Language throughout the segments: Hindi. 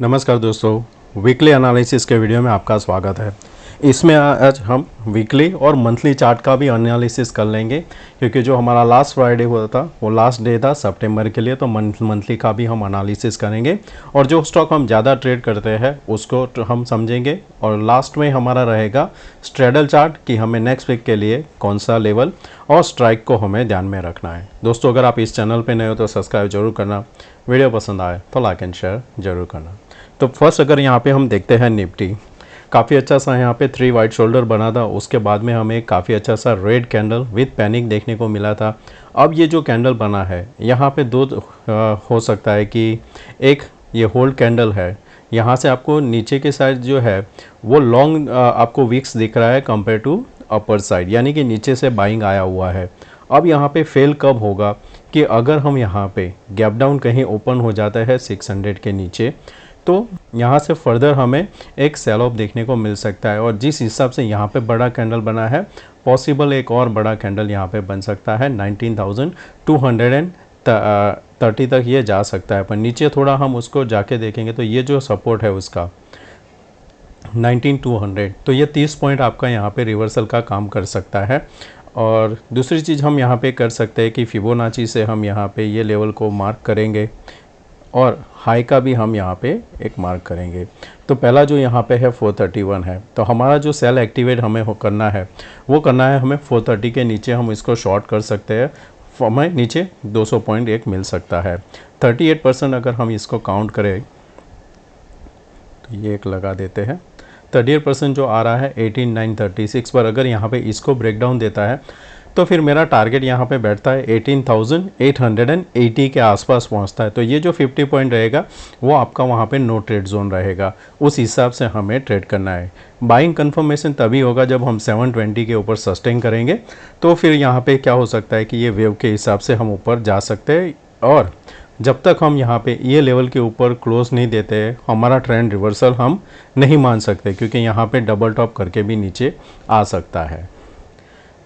नमस्कार दोस्तों, वीकली एनालिसिस के वीडियो में आपका स्वागत है। इसमें आज हम वीकली और मंथली चार्ट का भी एनालिसिस कर लेंगे, क्योंकि जो हमारा लास्ट फ्राइडे हुआ था वो लास्ट डे था सितंबर के लिए, तो मंथली का भी हम एनालिसिस करेंगे और जो स्टॉक हम ज़्यादा ट्रेड करते हैं उसको हम समझेंगे। और लास्ट में हमारा रहेगा स्ट्रेडल चार्ट कि हमें नेक्स्ट वीक के लिए कौन सा लेवल और स्ट्राइक को हमें ध्यान में रखना है। दोस्तों, अगर आप इस चैनल पर नए हो तो सब्सक्राइब जरूर करना, वीडियो पसंद आए तो लाइक एंड शेयर जरूर करना। तो फर्स्ट अगर यहाँ पे हम देखते हैं निफ्टी, काफ़ी अच्छा सा यहाँ पे 3 वाइट शोल्डर बना था, उसके बाद में हमें काफ़ी अच्छा सा रेड कैंडल विद पैनिक देखने को मिला था। अब ये जो कैंडल बना है यहाँ पे दो हो सकता है कि एक ये होल्ड कैंडल है, यहाँ से आपको नीचे के साइड जो है वो लॉन्ग आपको वीक्स दिख रहा है कंपेयर टू अपर साइड, यानी कि नीचे से बाइंग आया हुआ है। अब यहाँ पे फेल कब होगा कि अगर हम यहाँ पे गैप डाउन कहीं ओपन हो जाता है 600 के नीचे, तो यहाँ से फर्दर हमें एक सेल ऑफ देखने को मिल सकता है। और जिस हिसाब से यहाँ पे बड़ा कैंडल बना है, पॉसिबल एक और बड़ा कैंडल यहाँ पे बन सकता है 19,230 तक ये जा सकता है। पर नीचे थोड़ा हम उसको जाके देखेंगे तो ये जो सपोर्ट है उसका 19,200, तो ये 30 पॉइंट आपका यहाँ पे रिवर्सल का काम कर सकता है। और दूसरी चीज़ हम यहाँ पे कर सकते हैं कि फिबोनाची से हम यहाँ पे ये लेवल को मार्क करेंगे और हाई का भी हम यहाँ पे एक मार्क करेंगे। तो पहला जो यहाँ पे है 431 है, तो हमारा जो सेल एक्टिवेट हमें करना है वो करना है हमें 430 के नीचे हम इसको शॉर्ट कर सकते हैं। हमें नीचे 200 पॉइंट एक मिल सकता है। 38% अगर हम इसको काउंट करें तो ये एक लगा देते हैं। 38% जो आ रहा है 18,936 पर, अगर यहाँ पे इसको ब्रेक डाउन देता है तो फिर मेरा टारगेट यहाँ पे बैठता है 18,880 के आसपास पहुँचता है। तो ये जो 50 पॉइंट रहेगा वो आपका वहाँ पे नो ट्रेड जोन रहेगा, उस हिसाब से हमें ट्रेड करना है। बाइंग कंफर्मेशन तभी होगा जब हम 720 के ऊपर सस्टेन करेंगे, तो फिर यहाँ पे क्या हो सकता है कि ये वेव के हिसाब से हम ऊपर जा सकते हैं। और जब तक हम यहाँ पे ये लेवल के ऊपर क्लोज नहीं देते हमारा ट्रेंड रिवर्सल हम नहीं मान सकते, क्योंकि यहाँ पे डबल टॉप करके भी नीचे आ सकता है।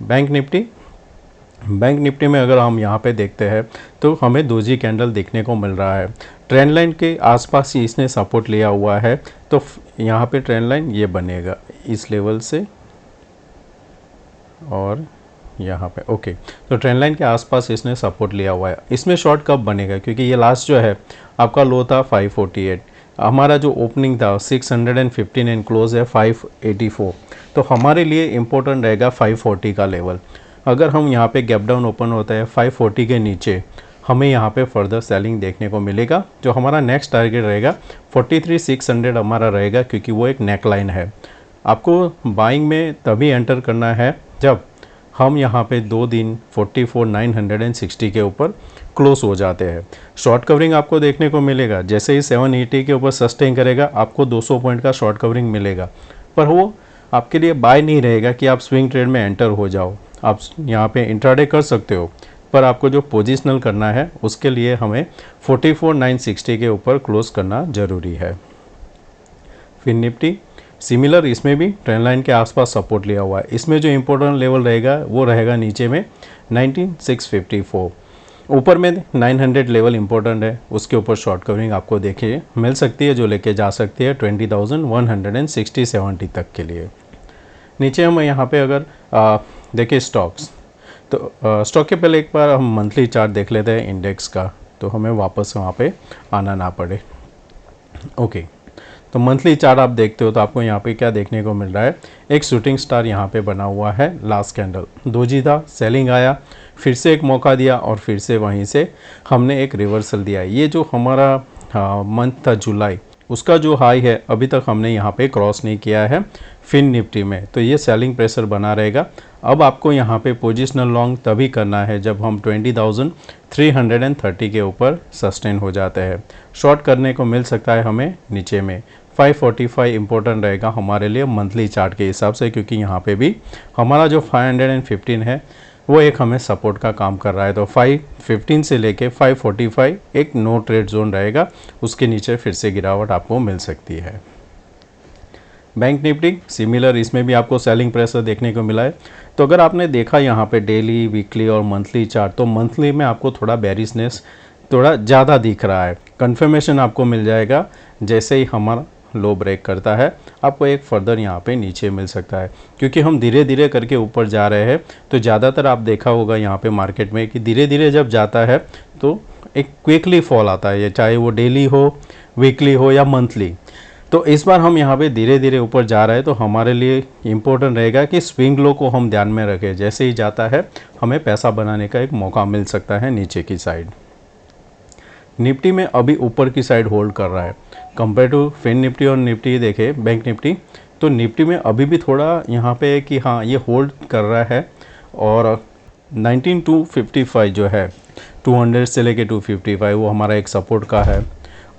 बैंक निफ्टी में अगर हम यहाँ पे देखते हैं तो हमें दोजी कैंडल देखने को मिल रहा है। ट्रेंड लाइन के आसपास ही इसने सपोर्ट लिया हुआ है, तो यहाँ पे ट्रेंड लाइन ये बनेगा इस लेवल से और यहाँ पे ओके। तो ट्रेंड लाइन के आसपास इसने सपोर्ट लिया हुआ है। इसमें शॉर्ट कब बनेगा, क्योंकि ये लास्ट जो है आपका लो था 548, हमारा जो ओपनिंग था 615 एंड क्लोज है 584, तो हमारे लिए इम्पोर्टेंट रहेगा 540 का लेवल। अगर हम यहाँ पे गैप डाउन ओपन होता है 540 के नीचे, हमें यहाँ पे फर्दर सेलिंग देखने को मिलेगा। जो हमारा नेक्स्ट टारगेट रहेगा 43,600 हमारा रहेगा, क्योंकि वो एक नेक लाइन है। आपको बाइंग में तभी एंटर करना है जब हम यहाँ पे 2 दिन 44,960 के ऊपर क्लोज हो जाते हैं। शॉर्ट कवरिंग आपको देखने को मिलेगा, जैसे ही 780 के ऊपर सस्टेन करेगा आपको 200 पॉइंट का शॉर्ट कवरिंग मिलेगा, पर वो आपके लिए बाय नहीं रहेगा कि आप स्विंग ट्रेड में एंटर हो जाओ। आप यहाँ पे इंट्राडे कर सकते हो, पर आपको जो पोजिशनल करना है उसके लिए हमें 44,960 के ऊपर क्लोज करना ज़रूरी है। फिर निफ्टी सिमिलर, इसमें भी ट्रेंड लाइन के आसपास सपोर्ट लिया हुआ है। इसमें जो इम्पोर्टेंट लेवल रहेगा वो रहेगा नीचे में 19,654, ऊपर में 900 लेवल इम्पोर्टेंट है, उसके ऊपर शॉर्ट कवरिंग आपको देखिए मिल सकती है, जो लेके जा सकती है 20,160-70 तक के लिए। नीचे हम यहाँ पे अगर देखिए स्टॉक्स, तो स्टॉक के पहले एक बार हम मंथली चार्ट देख लेते हैं इंडेक्स का, तो हमें वापस वहाँ पे आना ना पड़े। ओके, तो मंथली चार्ट आप देखते हो तो आपको यहाँ पे क्या देखने को मिल रहा है, एक शूटिंग स्टार यहाँ पे बना हुआ है। लास्ट कैंडल दोजी था, सेलिंग आया, फिर से एक मौका दिया और फिर से वहीं से हमने एक रिवर्सल दिया। ये जो हमारा मंथ था जुलाई, उसका जो हाई है अभी तक हमने यहाँ पे क्रॉस नहीं किया है फिन निफ्टी में, तो ये सेलिंग प्रेशर बना रहेगा। अब आपको यहाँ पे पोजिशनल लॉन्ग तभी करना है जब हम 20,330 के ऊपर सस्टेन हो जाते हैं। शॉर्ट करने को मिल सकता है हमें नीचे में 545 इम्पोर्टेंट रहेगा हमारे लिए मंथली चार्ट के हिसाब से, क्योंकि यहाँ पे भी हमारा जो 515 है वो एक हमें सपोर्ट का काम कर रहा है। तो 515 से लेके 545 एक नो ट्रेड जोन रहेगा, उसके नीचे फिर से गिरावट आपको मिल सकती है। बैंक निफ्टी सिमिलर, इसमें भी आपको सेलिंग प्रेशर देखने को मिला है। तो अगर आपने देखा यहाँ पे डेली, वीकली और मंथली चार्ट, तो मंथली में आपको थोड़ा बेरिशनेस थोड़ा ज़्यादा दिख रहा है। कंफर्मेशन आपको मिल जाएगा जैसे ही हमारा लो ब्रेक करता है, आपको एक फर्दर यहाँ पे नीचे मिल सकता है, क्योंकि हम धीरे धीरे करके ऊपर जा रहे हैं। तो ज़्यादातर आप देखा होगा यहाँ पे मार्केट में कि धीरे धीरे जब जाता है तो एक क्विकली फॉल आता है, चाहे वो डेली हो, वीकली हो या मंथली। तो इस बार हम यहाँ पे धीरे धीरे ऊपर जा रहे हैं, तो हमारे लिए इम्पोर्टेंट रहेगा कि स्विंग लो को हम ध्यान में रखें। जैसे ही जाता है हमें पैसा बनाने का एक मौका मिल सकता है नीचे की साइड। निफ्टी में अभी ऊपर की साइड होल्ड कर रहा है कंपेयर टू फिन निफ्टी और निफ्टी देखे बैंक निफ्टी। तो निफ्टी में अभी भी थोड़ा यहाँ पे है कि हाँ ये होल्ड कर रहा है, और 19255 जो है 200 से लेके 255 वो हमारा एक सपोर्ट का है।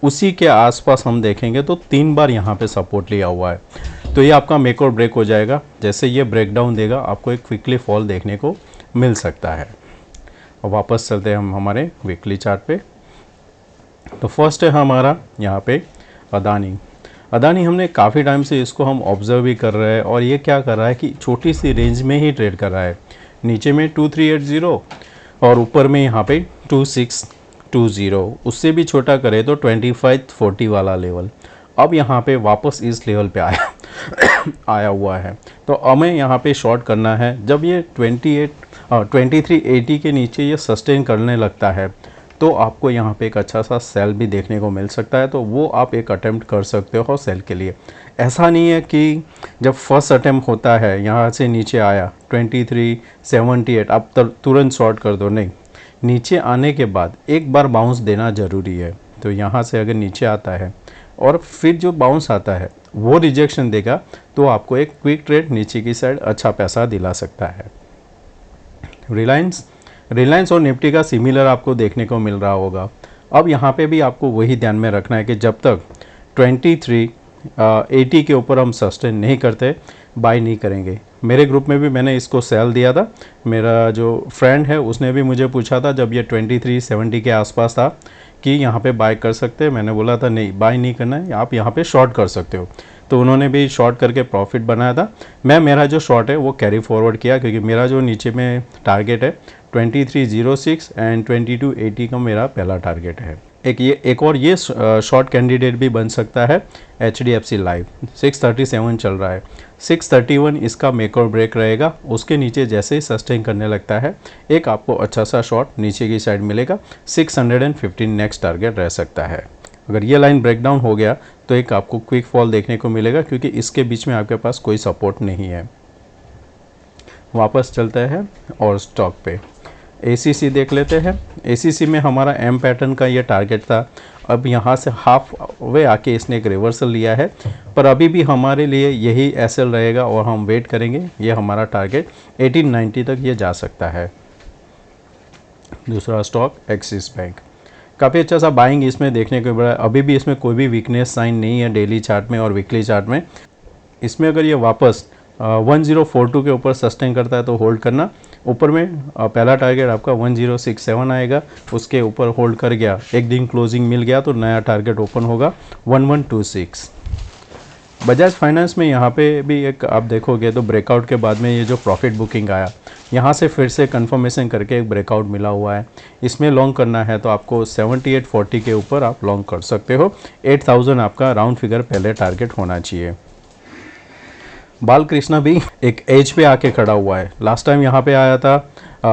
उसी के आसपास हम देखेंगे तो 3 बार यहाँ पे सपोर्ट लिया हुआ है। तो ये आपका मेक और ब्रेक हो जाएगा। जैसे ये ब्रेक डाउन देगा आपको एक क्विकली फॉल देखने को मिल सकता है। और वापस चलते हैं हम हमारे वीकली चार्ट पे। तो फर्स्ट है हमारा यहाँ पे अदानी हमने काफ़ी टाइम से इसको हम ऑब्जर्व भी कर रहे हैं, और ये क्या कर रहा है कि छोटी सी रेंज में ही ट्रेड कर रहा है। नीचे में 2380 और ऊपर में यहाँ पे 2620, उससे भी छोटा करे तो 2540 वाला लेवल। अब यहाँ पे वापस इस लेवल पे आया हुआ है। तो हमें यहाँ पे शॉर्ट करना है। जब ये 2380 के नीचे ये सस्टेन करने लगता है तो आपको यहाँ पे एक अच्छा सा सेल भी देखने को मिल सकता है। तो वो आप एक अटेम्प्ट कर सकते हो सेल के लिए। ऐसा नहीं है कि जब फर्स्ट अटेम्प्ट होता है यहाँ से नीचे आया 2378 आप तुरंत शॉर्ट कर दो, नहीं। नीचे आने के बाद एक बार बाउंस देना ज़रूरी है। तो यहाँ से अगर नीचे आता है और फिर जो बाउंस आता है वो रिजेक्शन देगा, तो आपको एक क्विक ट्रेड नीचे की साइड अच्छा पैसा दिला सकता है। रिलायंस और निफ्टी का सिमिलर आपको देखने को मिल रहा होगा। अब यहाँ पे भी आपको वही ध्यान में रखना है कि जब तक 2380 के ऊपर हम सस्टेन नहीं करते बाय नहीं करेंगे। मेरे ग्रुप में भी मैंने इसको सेल दिया था। मेरा जो फ्रेंड है उसने भी मुझे पूछा था जब ये 2370 के आसपास था कि यहाँ पे बाय कर सकते हैं। मैंने बोला था नहीं, बाय नहीं करना है, आप यहाँ पे शॉर्ट कर सकते हो। तो उन्होंने भी शॉर्ट करके प्रॉफिट बनाया था। मेरा जो शॉर्ट है वो कैरी फॉरवर्ड किया, क्योंकि मेरा जो नीचे में टारगेट है 2306 एंड 2280 का मेरा पहला टारगेट है। एक और ये शॉर्ट कैंडिडेट भी बन सकता है HDFC लाइफ। 637 चल रहा है, 631 इसका मेक और ब्रेक रहेगा। उसके नीचे जैसे ही सस्टेन करने लगता है एक आपको अच्छा सा शॉर्ट नीचे की साइड मिलेगा। 615 नेक्स्ट टारगेट रह सकता है। अगर ये लाइन ब्रेक डाउन हो गया तो एक आपको क्विक फॉल देखने को मिलेगा, क्योंकि इसके बीच में आपके पास कोई सपोर्ट नहीं है। वापस चलते हैं और स्टॉक पे ACC देख लेते हैं। ACC में हमारा M पैटर्न का ये टारगेट था। अब यहाँ से हाफ वे आके इसने एक रिवर्सल लिया है, पर अभी भी हमारे लिए यही SL रहेगा और हम वेट करेंगे। ये हमारा टारगेट 1890 तक ये जा सकता है। दूसरा स्टॉक एक्सिस बैंक, काफ़ी अच्छा सा बाइंग इसमें देखने को मिला है। अभी भी इसमें कोई भी वीकनेस साइन नहीं है डेली चार्ट में और वीकली चार्ट में। इसमें अगर ये वापस 1042 के ऊपर सस्टेन करता है तो होल्ड करना। ऊपर में पहला टारगेट आपका 1067 आएगा, उसके ऊपर होल्ड कर गया, एक दिन क्लोजिंग मिल गया तो नया टारगेट ओपन होगा 1126। बजाज फाइनेंस में यहाँ पे भी एक आप देखोगे तो ब्रेकआउट के बाद में ये जो प्रॉफिट बुकिंग आया, यहाँ से फिर से कंफर्मेशन करके एक ब्रेकआउट मिला हुआ है। इसमें लॉन्ग करना है तो आपको 7840 के ऊपर आप लॉन्ग कर सकते हो। 8000 आपका राउंड फिगर पहले टारगेट होना चाहिए। बालकृष्णा भी एक एज पे आके खड़ा हुआ है। लास्ट टाइम यहाँ पे आया था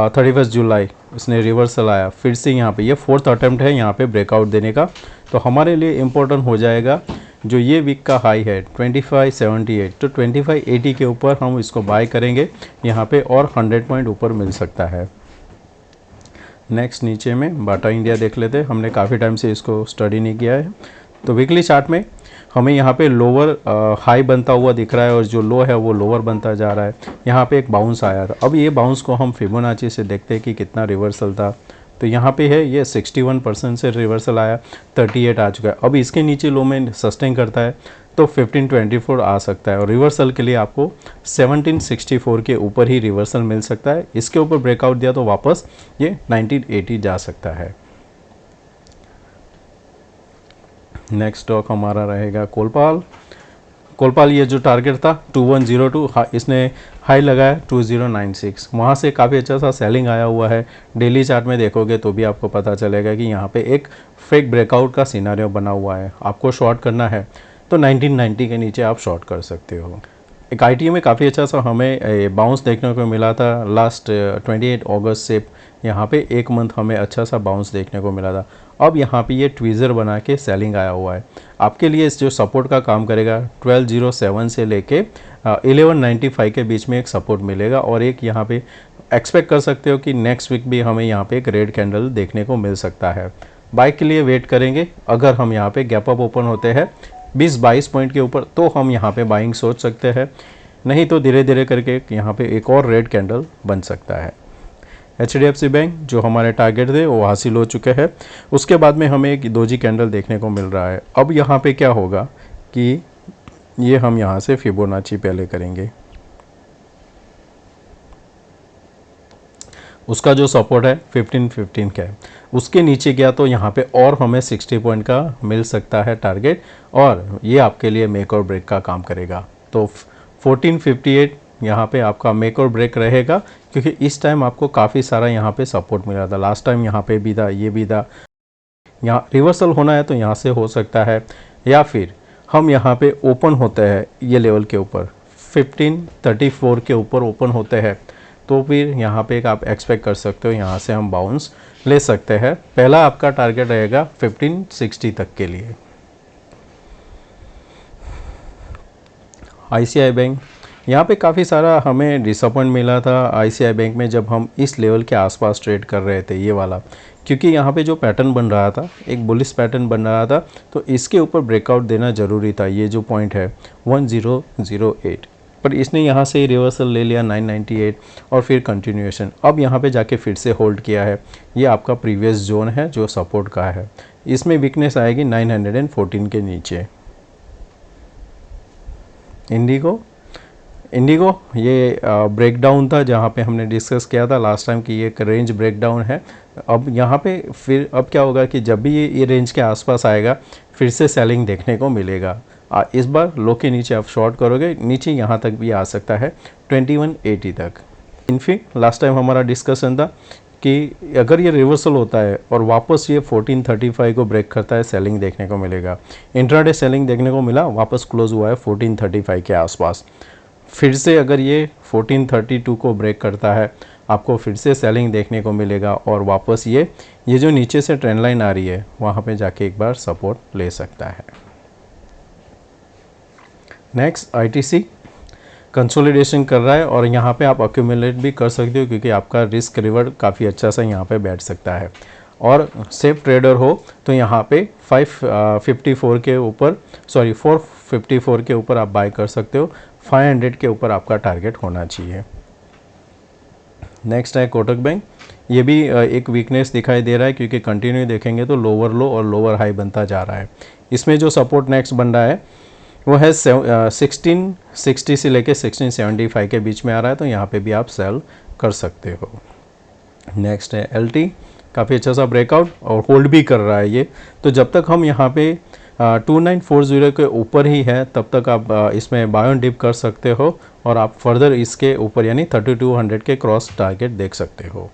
31 जुलाई, इसने रिवर्सल आया, फिर से यहाँ पे ये 4th अटेम्प्ट है यहाँ पे ब्रेकआउट देने का। तो हमारे लिए इम्पोर्टेंट हो जाएगा जो ये वीक का हाई है 2578, तो 2580 के ऊपर हम इसको बाय करेंगे यहाँ पे, और 100 पॉइंट ऊपर मिल सकता है। नेक्स्ट नीचे में बाटा इंडिया देख लेते हैं। हमने काफ़ी टाइम से इसको स्टडी नहीं किया है। तो वीकली चार्ट में हमें यहाँ पे लोअर हाई बनता हुआ दिख रहा है और जो लो है वो लोअर बनता जा रहा है। यहाँ पे एक बाउंस आया था। अब ये बाउंस को हम फिबोनाची से देखते हैं कि कितना रिवर्सल था। तो यहाँ पे है ये 61% से रिवर्सल आया, 38 आ चुका है। अब इसके नीचे लो में सस्टेन करता है तो 1524 आ सकता है, और रिवर्सल के लिए आपको 1764 के ऊपर ही रिवर्सल मिल सकता है। इसके ऊपर ब्रेकआउट दिया तो वापस ये 1980 जा सकता है। नेक्स्ट स्टॉक हमारा रहेगा कोलपाल। कोलपाल ये जो टारगेट था 2102, इसने हाई लगाया 2096, वहाँ से काफ़ी अच्छा सा सेलिंग आया हुआ है। डेली चार्ट में देखोगे तो भी आपको पता चलेगा कि यहाँ पे एक फेक ब्रेकआउट का सिनारियो बना हुआ है। आपको शॉर्ट करना है तो 1990 के नीचे आप शॉर्ट कर सकते हो। एक ITA में काफ़ी अच्छा सा हमें बाउंस देखने को मिला था लास्ट 28 अगस्त से। यहाँ पे एक मंथ हमें अच्छा सा बाउंस देखने को मिला था। अब यहाँ पे ये ट्वीज़र बना के सेलिंग आया हुआ है। आपके लिए इस जो सपोर्ट का काम करेगा 1207 से लेके 1195 के बीच में एक सपोर्ट मिलेगा, और एक यहाँ पे एक्सपेक्ट कर सकते हो कि नेक्स्ट वीक भी हमें यहाँ पे एक रेड कैंडल देखने को मिल सकता है। बाय के लिए वेट करेंगे। अगर हम यहाँ पे गैप अप ओपन होते हैं 20-22 पॉइंट के ऊपर तो हम यहाँ पे बाइंग सोच सकते हैं, नहीं तो धीरे धीरे करके यहाँ पे एक और रेड कैंडल बन सकता है। HDFC बैंक जो हमारे टारगेट थे वो हासिल हो चुके हैं। उसके बाद में हमें एक दोजी कैंडल देखने को मिल रहा है। अब यहाँ पे क्या होगा कि ये हम यहाँ से फिबोनाची पहले करेंगे। उसका जो सपोर्ट है 1515 का है, उसके नीचे गया तो यहाँ पे और हमें 60 पॉइंट का मिल सकता है टारगेट, और ये आपके लिए मेक और ब्रेक का काम करेगा। तो 1458 यहाँ पे आपका मेक और ब्रेक रहेगा, क्योंकि इस टाइम आपको काफ़ी सारा यहाँ पे सपोर्ट मिला था। लास्ट टाइम यहाँ पे भी था, ये भी था। यहाँ रिवर्सल होना है तो यहाँ से हो सकता है, या फिर हम यहाँ पे ओपन होते हैं ये लेवल के ऊपर 1534 के ऊपर ओपन होते हैं, तो फिर यहाँ पे एक आप एक्सपेक्ट कर सकते हो यहाँ से हम बाउंस ले सकते हैं। पहला आपका टारगेट रहेगा 1560 तक के लिए। ICICI बैंक, यहाँ पे काफ़ी सारा हमें डिसअपॉइंट मिला था ICICI बैंक में जब हम इस लेवल के आसपास ट्रेड कर रहे थे, ये वाला, क्योंकि यहाँ पे जो पैटर्न बन रहा था एक बुलिश पैटर्न बन रहा था, तो इसके ऊपर ब्रेकआउट देना ज़रूरी था। ये जो पॉइंट है 1008, पर इसने यहाँ से रिवर्सल ले लिया 998 और फिर कंटिन्यूएशन। अब यहाँ पे जाके फिर से होल्ड किया है। ये आपका प्रीवियस जोन है जो सपोर्ट का है। इसमें वीकनेस आएगी 914 के नीचे। इंडिगो ये ब्रेकडाउन था जहाँ पे हमने डिस्कस किया था लास्ट टाइम कि ये एक रेंज ब्रेकडाउन है। अब यहाँ पे फिर अब क्या होगा कि जब भी ये रेंज के आसपास आएगा फिर से सेलिंग देखने को मिलेगा। इस बार लो के नीचे आप शॉर्ट करोगे, नीचे यहाँ तक भी आ सकता है 2180 तक। इनफैक्ट लास्ट टाइम हमारा डिस्कशन था कि अगर ये रिवर्सल होता है और वापस ये 1435 को ब्रेक करता है, सेलिंग देखने को मिलेगा। इंट्राडे सेलिंग देखने को मिला, वापस क्लोज हुआ है 1435 के आसपास। फिर से अगर ये 1432 को ब्रेक करता है, आपको फिर से सेलिंग देखने को मिलेगा, और वापस ये जो नीचे से ट्रेंड लाइन आ रही है वहाँ पे जाके एक बार सपोर्ट ले सकता है। नेक्स्ट ITC कंसोलिडेशन कर रहा है, और यहाँ पे आप अक्यूमुलेट भी कर सकते हो, क्योंकि आपका रिस्क रिवर्ड काफ़ी अच्छा सा यहाँ पे बैठ सकता है। और सेफ ट्रेडर हो तो यहाँ पे 454 के ऊपर आप बाय कर सकते हो। 500 के ऊपर आपका टारगेट होना चाहिए। नेक्स्ट है कोटक बैंक। ये भी एक वीकनेस दिखाई दे रहा है, क्योंकि कंटिन्यू देखेंगे तो लोअर लो और लोअर हाई बनता जा रहा है। इसमें जो सपोर्ट नेक्स्ट बन रहा है वो है 1660 से लेके 1675 के बीच में आ रहा है, तो यहाँ पे भी आप सेल कर सकते हो। नेक्स्ट है LT, काफ़ी अच्छा सा ब्रेकआउट और होल्ड भी कर रहा है ये। तो जब तक हम यहाँ पे 2940 के ऊपर ही है तब तक आप इसमें बाय ऑन डिप कर सकते हो, और आप फर्दर इसके ऊपर यानी 3200 के क्रॉस टारगेट देख सकते हो।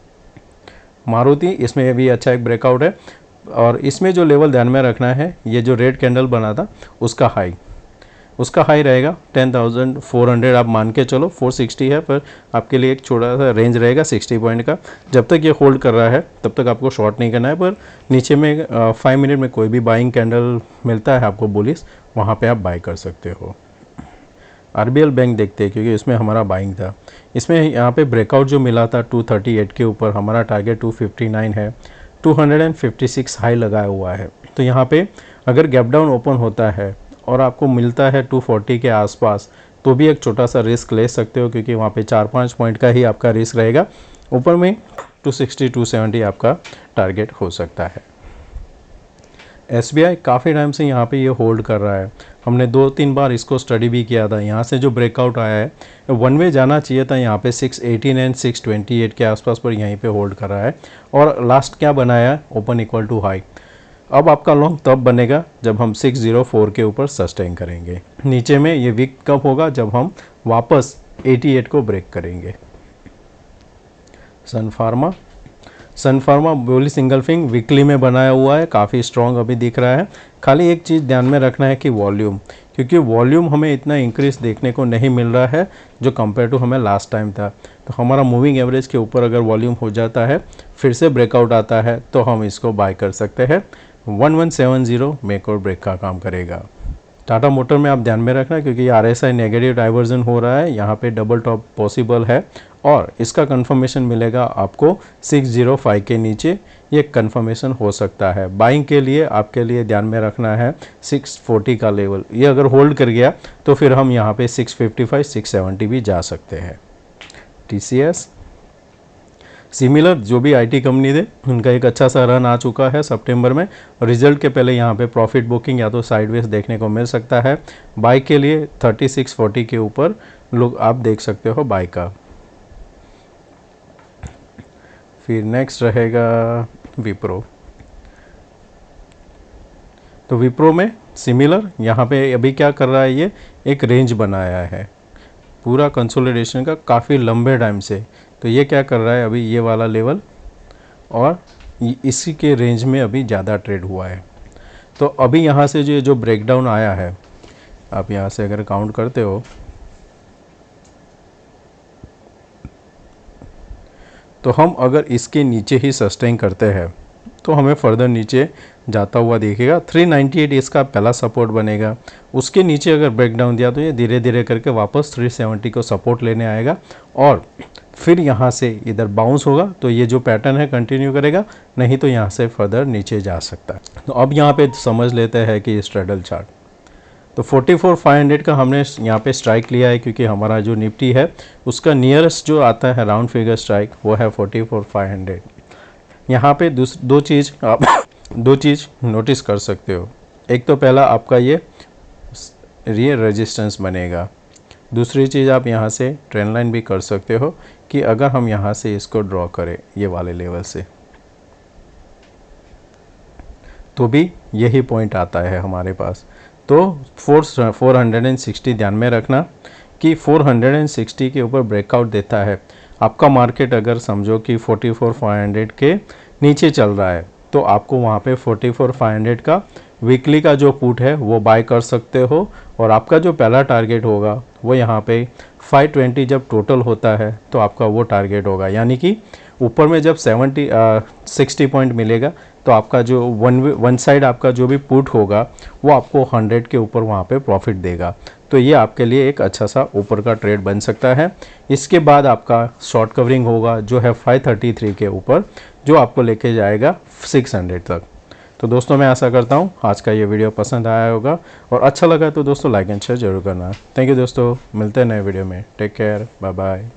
मारुति, इसमें भी अच्छा एक ब्रेकआउट है, और इसमें जो लेवल ध्यान में रखना है, ये जो रेड कैंडल बना था उसका हाई रहेगा 10,400, आप मान के चलो 460 है, पर आपके लिए एक छोटा सा रेंज रहेगा 60 पॉइंट का। जब तक ये होल्ड कर रहा है तब तक आपको शॉर्ट नहीं करना है, पर नीचे में 5 मिनट में कोई भी बाइंग कैंडल मिलता है आपको बुलिश, वहाँ पे आप बाय कर सकते हो। RBL बैंक देखते हैं, क्योंकि इसमें हमारा बाइंग था। इसमें यहाँ पे ब्रेकआउट जो मिला था 238 के ऊपर, हमारा टारगेट 259 है, 256 हाई लगाया हुआ है। तो यहाँ पे अगर गैप डाउन ओपन होता है और आपको मिलता है 240 के आसपास, तो भी एक छोटा सा रिस्क ले सकते हो, क्योंकि वहाँ पे 4-5 पॉइंट का ही आपका रिस्क रहेगा। ऊपर में 260-270 आपका टारगेट हो सकता है। SBI काफ़ी टाइम से यहाँ पे ये होल्ड कर रहा है। हमने 2-3 बार इसको स्टडी भी किया था। यहाँ से जो ब्रेकआउट आया है, वन वे जाना चाहिए था यहाँ पे 618 एंड 628 के आसपास, पर यहीं पे होल्ड कर रहा है। और लास्ट क्या बनाया, ओपन इक्वल टू हाई अब आपका लॉन्ग तब बनेगा जब हम 604 के ऊपर सस्टेन करेंगे। नीचे में ये वीक कब होगा, जब हम वापस 88 को ब्रेक करेंगे। सन फार्मा बोली सिंगल फिंग वीकली में बनाया हुआ है, काफ़ी स्ट्रॉन्ग अभी दिख रहा है। खाली एक चीज़ ध्यान में रखना है कि वॉल्यूम, क्योंकि वॉल्यूम हमें इतना इंक्रीज देखने को नहीं मिल रहा है जो कंपेयर टू हमें लास्ट टाइम था। तो हमारा मूविंग एवरेज के ऊपर अगर वॉल्यूम हो जाता है, फिर से ब्रेकआउट आता है, तो हम इसको बाय कर सकते हैं। 1170 मेक और ब्रेक का काम करेगा। टाटा मोटर में आप ध्यान में रखना, क्योंकि RSI नेगेटिव डाइवर्जन हो रहा है, यहाँ पे डबल टॉप पॉसिबल है और इसका कंफर्मेशन मिलेगा आपको 605 के नीचे, ये कंफर्मेशन हो सकता है। बाइंग के लिए आपके लिए ध्यान में रखना है 640 का लेवल, ये अगर होल्ड कर गया तो फिर हम यहाँ पे 655 670 भी जा सकते हैं। TCS सिमिलर जो भी IT कंपनी थे, उनका एक अच्छा सा रन आ चुका है सितंबर में। रिजल्ट के पहले यहाँ पे प्रॉफिट बुकिंग या तो साइडवेज देखने को मिल सकता है। बाय के लिए 3640 के ऊपर लोग आप देख सकते हो बाय का। फिर नेक्स्ट रहेगा विप्रो। तो विप्रो में सिमिलर यहाँ पे अभी क्या कर रहा है, ये एक रेंज बनाया है पूरा कंसोलिडेशन का काफ़ी लंबे टाइम से। तो ये क्या कर रहा है, अभी ये वाला लेवल और इसी के रेंज में अभी ज़्यादा ट्रेड हुआ है। तो अभी यहाँ से जो ब्रेकडाउन आया है, आप यहाँ से अगर काउंट करते हो तो हम अगर इसके नीचे ही सस्टेन करते हैं तो हमें फर्दर नीचे जाता हुआ दिखेगा। 398 इसका पहला सपोर्ट बनेगा। उसके नीचे अगर ब्रेकडाउन दिया तो ये धीरे धीरे करके वापस 370 को सपोर्ट लेने आएगा और फिर यहाँ से इधर बाउंस होगा। तो ये जो पैटर्न है कंटिन्यू करेगा, नहीं तो यहाँ से फर्दर नीचे जा सकता है। तो अब यहाँ पे समझ लेते हैं कि स्ट्रैडल चार्ट। तो 44,500 का हमने यहाँ पे स्ट्राइक लिया है, क्योंकि हमारा जो निफ्टी है उसका नियरेस्ट जो आता है राउंड फिगर स्ट्राइक वो है 44,500। यहाँ पे दो चीज़ आप दो चीज़ नोटिस कर सकते हो। एक तो पहला आपका ये रेजिस्टेंस बनेगा, दूसरी चीज़ आप यहाँ से ट्रेंड लाइन भी कर सकते हो कि अगर हम यहाँ से इसको ड्रॉ करें ये वाले लेवल से, तो भी यही पॉइंट आता है हमारे पास। तो 460 ध्यान में रखना कि 460 के ऊपर ब्रेकआउट देता है आपका मार्केट। अगर समझो कि 44,500 के नीचे चल रहा है तो आपको वहाँ पे 44,500 का वीकली का जो पुट है वो बाय कर सकते हो। और आपका जो पहला टारगेट होगा वो यहाँ पे 520 जब टोटल होता है तो आपका वो टारगेट होगा। यानी कि ऊपर में जब 60 पॉइंट मिलेगा तो आपका जो वन साइड आपका जो भी पुट होगा वो आपको 100 के ऊपर वहाँ पे प्रॉफिट देगा। तो ये आपके लिए एक अच्छा सा ऊपर का ट्रेड बन सकता है। इसके बाद आपका शॉर्ट कवरिंग होगा जो है 533 के ऊपर, जो आपको लेके जाएगा 600 तक। तो दोस्तों मैं आशा करता हूँ आज का ये वीडियो पसंद आया होगा, और अच्छा लगा तो दोस्तों लाइक एंड शेयर जरूर करना। थैंक यू दोस्तों, मिलते हैं नए वीडियो में। Take care, bye bye.